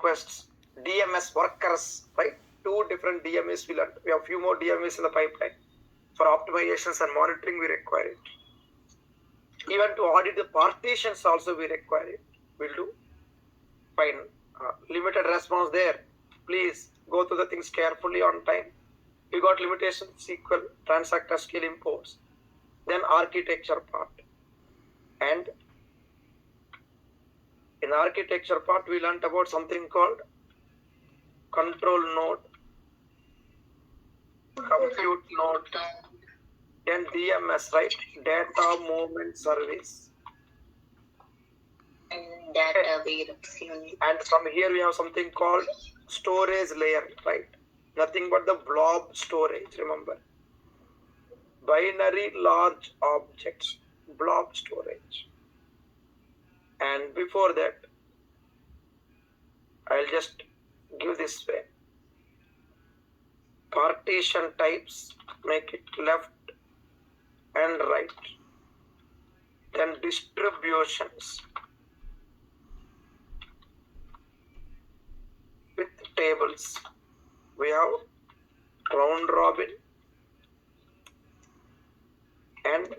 requests, DMS workers, right? 2 different DMS we learned. We have few more DMS in the pipeline. For optimizations and monitoring, we require it. Even to audit the partitions also we require it. We'll do. Fine. Limited response there. Please go through the things carefully on time. We got limitation SQL, transact SQL imports. Then architecture part. And in architecture part, we learnt about something called control node, compute node, then DMS, right? Data movement service. And data warehouse. And from here we have something called storage layer, right? Nothing but the blob storage, remember. Binary large objects, blob storage. And before that, I'll just give this way. Partition types, make it left and right. Then distributions with tables. We have round robin and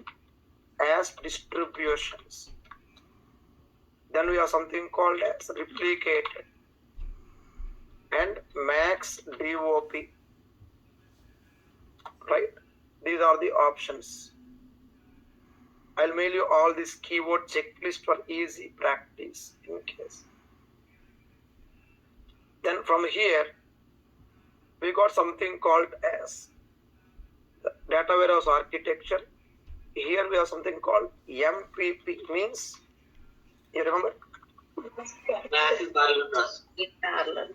as distributions. Then we have something called as replicated and max DOP. Right? These are the options. I'll mail you all this keyword checklist for easy practice in case. Then from here, we got something called as the data warehouse architecture. Here we have something called MPP, means, you remember? Parallel.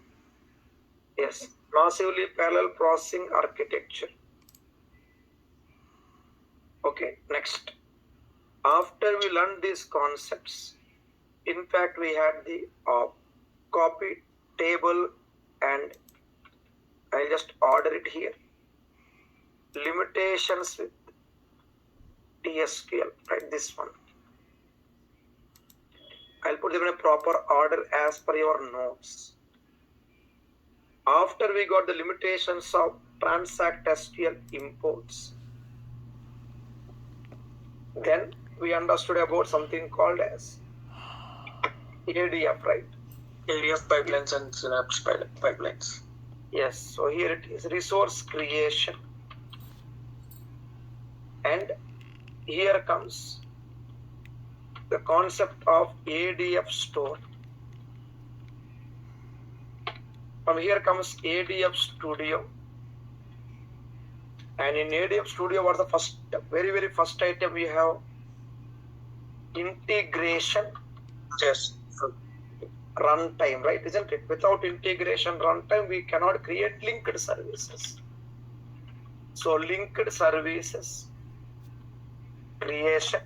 Yes, massively parallel processing architecture. Okay, next. After we learned these concepts, in fact, we had the copy table, and I'll just order it here. Limitations with TSQL, right? This one. I'll put them in a proper order as per your notes. After we got the limitations of transact SQL imports, then we understood about something called as ADF, right? ADF pipelines and Synapse pipelines. Yes, so here it is, resource creation. And here comes the concept of ADF store. From here comes ADF Studio. And in ADF Studio, what's the first, very first item we have? Integration. Yes. Runtime, right? Isn't it? Without integration runtime, we cannot create linked services. So linked services creation,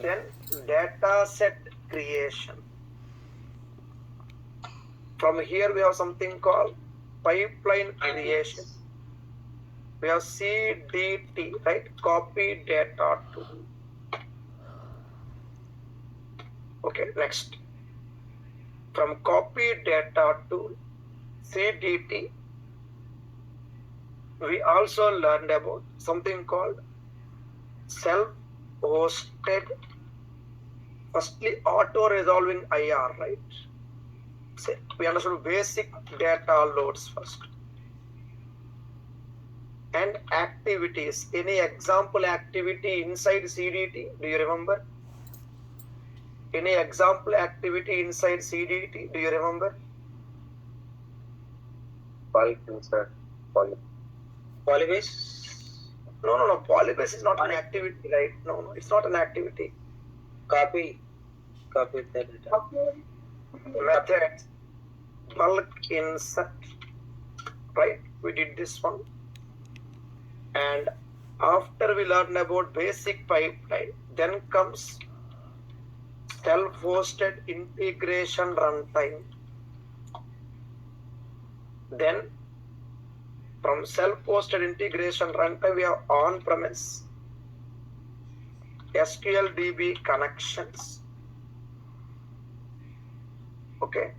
then data set creation. From here we have something called pipeline creation. We have CDT, right? Copy data to. Okay, next. From copy data to CDT, we also learned about something called self-hosted, firstly auto-resolving IR, right? So we understood basic data loads first. And activities, any example activity inside CDT, do you remember? Any example activity inside CDT, do you remember? Polybase? No. Polybase is not an activity, right? No, it's not an activity. Copy the data. Methods, bulk insert, right? We did this one. And after we learn about basic pipeline, then comes self-hosted integration runtime. Then from self-hosted integration runtime, we have on-premise SQL DB connections. Okay.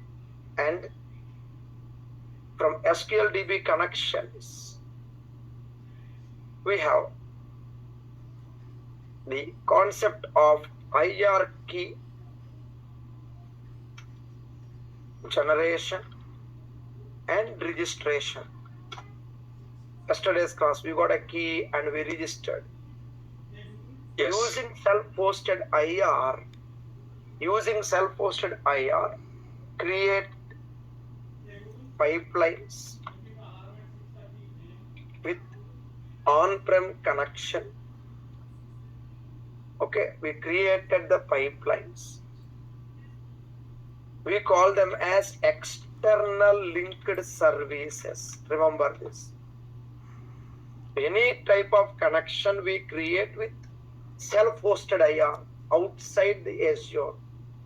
And from SQL DB connections, we have the concept of hierarchy generation and registration. Yesterday's class, we got a key and we registered. Yes. Using self-hosted IR, create pipelines with on-prem connection. Okay, we created the pipelines. We call them as external linked services. Remember this. Any type of connection we create with self-hosted IR outside the Azure,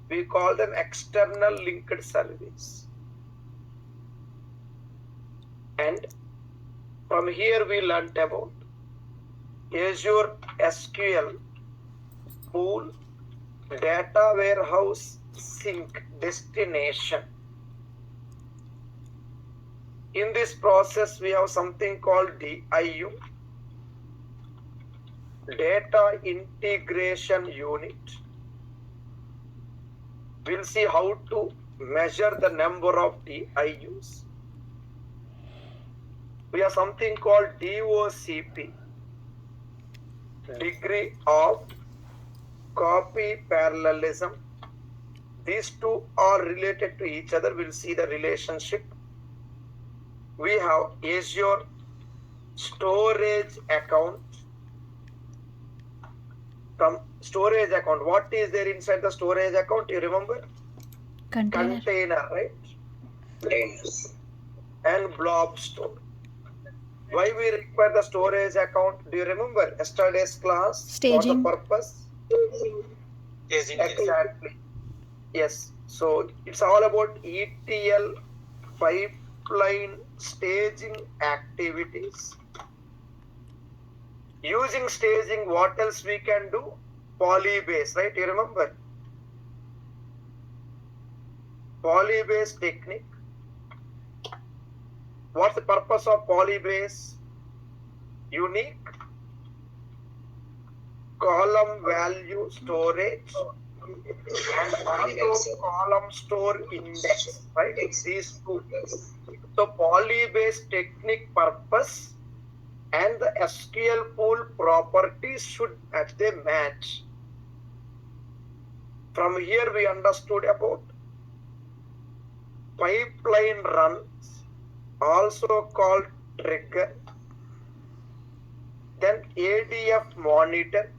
we call them external linked service. And from here we learned about Azure SQL pool data warehouse sync destination. In this process, we have something called DIU, Data Integration Unit. We'll see how to measure the number of DIUs. We have something called DOCP, degree of copy parallelism. These two are related to each other. We'll see the relationship. We have Azure storage account. From storage account, what is there inside the storage account? You remember? Container, right? Yes. And blob store. Why we require the storage account? Do you remember yesterday's class? Staging. For the purpose? Staging. Exactly. Yes. So it's all about ETL pipeline staging activities. Using staging, what else we can do? Polybase, right? You remember? Polybase technique. What's the purpose of polybase? Unique column value storage and also column store index, right? These two. So polybase technique purpose and the SQL pool properties should match. They match. From here we understood about pipeline runs, also called trigger. Then ADF monitor.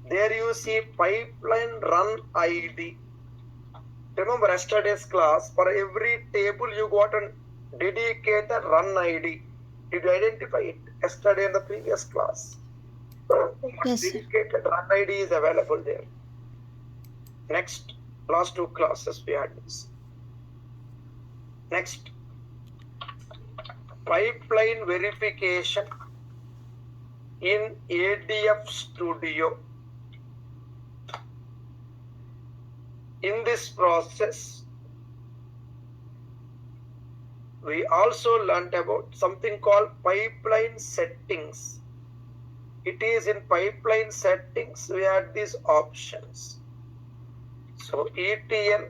There you see pipeline run ID. Remember yesterday's class, for every table you got a dedicated run ID. Did you identify it yesterday in the previous class? Yes, sir. Dedicated run ID is available there. Next, last two classes we had this. Next, pipeline verification in ADF Studio. In this process, we also learned about something called pipeline settings. It is in pipeline settings we had these options. So ETL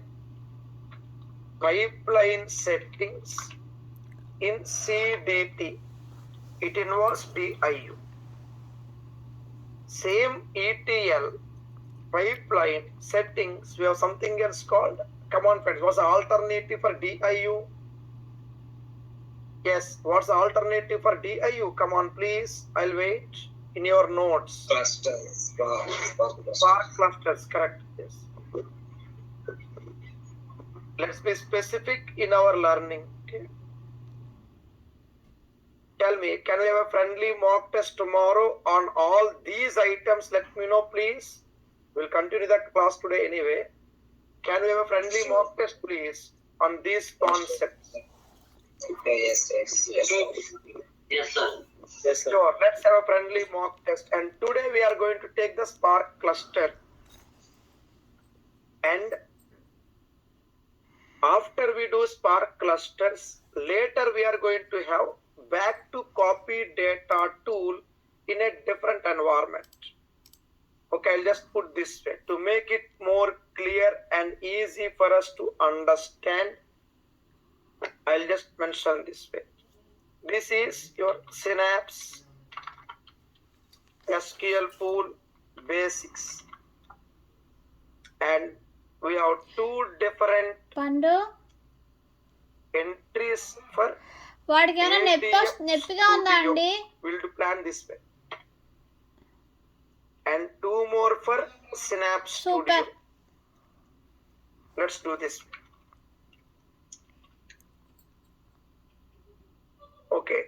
pipeline settings in CDT, it involves DIU. Same ETL pipeline settings, we have something else called, come on friends, what's the alternative for DIU? Yes, what's the alternative for DIU? Come on please, I'll wait in your notes. Clusters. Spark clusters, correct, yes. Let's be specific in our learning. Okay. Tell me, can we have a friendly mock test tomorrow on all these items? Let me know please. We'll continue the class today anyway. Can we have a friendly mock test please on these concepts? Yes, sir. Yes, sir. Sure, let's have a friendly mock test. And today we are going to take the Spark cluster and After we do Spark clusters, later we are going to have back to copy data tool in a different environment. Okay, I'll just put this way to make it more clear and easy for us to understand. I'll just mention this way. This is your Synapse SQL pool basics. And we have two different పండు entries for వాడికి ఏమైనా ADF నొప్పిగా ఉందా Studio. అండి? We'll do plan this way. And two more for Synapse Super. Studio. Let's do this. Okay.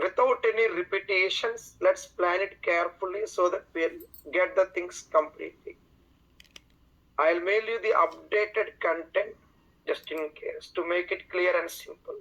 Without any repetitions, let's plan it carefully so that we'll get the things completely. I'll mail you the updated content just in case to make it clear and simple.